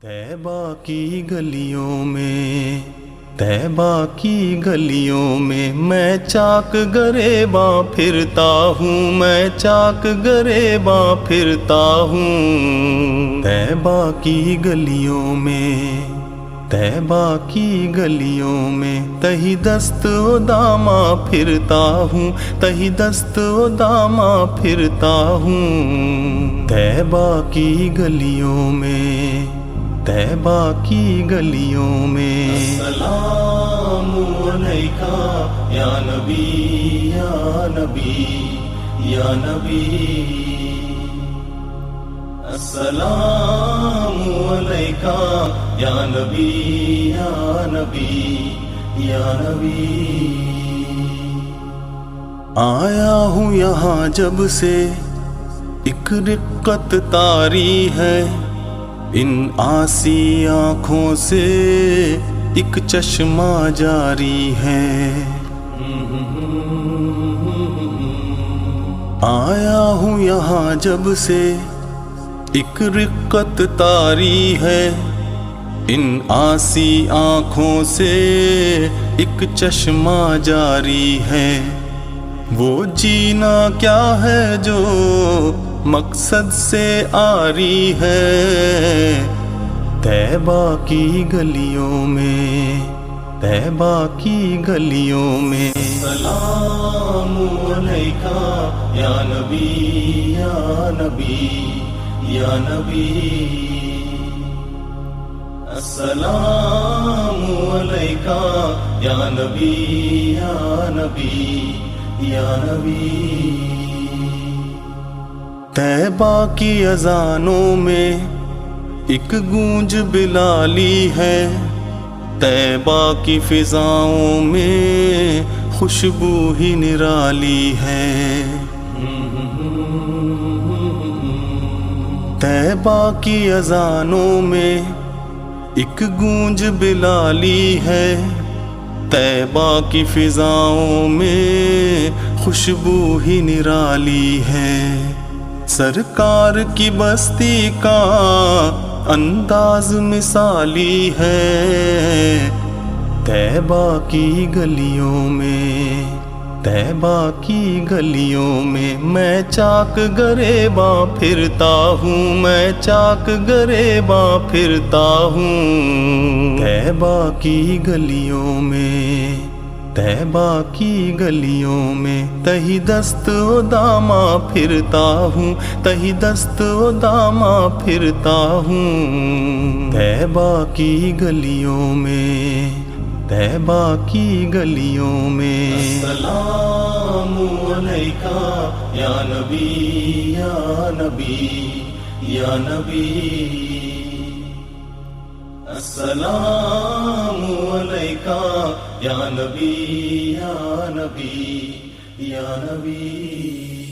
طیبہ کی گلیوں میں، طیبہ کی گلیوں میں میں چاک گریباں پھرتا ہوں، میں چاک گریباں پھرتا ہوں۔ طیبہ کی گلیوں میں، طیبہ کی گلیوں میں تہی دست و داماں پھرتا ہوں، تہی دست و داماں پھرتا ہوں۔ طیبہ کی گلیوں میں، طیبہ کی گلیوں میں السلام علیکہ یا نبی یا نبی یا نبی، السلام علیکہ یا نبی یا نبی یا نبی۔ آیا ہوں یہاں جب سے ایک رقت طاری ہے، ان آسی آنکھوں سے ایک چشمہ جاری ہے۔ آیا ہوں یہاں جب سے ایک رقت طاری ہے، ان آسی آنکھوں سے ایک چشمہ جاری ہے۔ وہ جینا کیا ہے جو مقصد سے آری ہے۔ طیبہ کی گلیوں میں، طیبہ کی گلیوں میں السلام علیکہ یا نبی یا نبی یا نبی، السلام علیکہ یا نبی یا نبی یا نبی۔ طیبہ کی اذانوں میں ایک گونج بلالی ہے، طیبہ کی فضاؤں میں خوشبو ہی نرالی ہے۔ طیبہ کی اذانوں میں ایک گونج بلالی ہے، طیبہ کی فضاؤں میں خوشبو ہی نرالی ہے۔ سرکار کی بستی کا انداز مثالی ہے۔ طیبہ کی گلیوں میں، طیبہ کی گلیوں میں چاک گریباں پھرتا ہوں، میں چاک گریباں پھرتا ہوں۔ طیبہ کی گلیوں میں، طیبہ کی گلیوں میں تہی دست و داماں پھرتا ہوں، تہی دست و داماں پھرتا ہوں۔ طیبہ کی گلیوں میں، طیبہ کی گلیوں میں السلام علیکہ یا نبی یا نبی یا نبی، السلام علیکہ یا نبی یا نبی یا نبی۔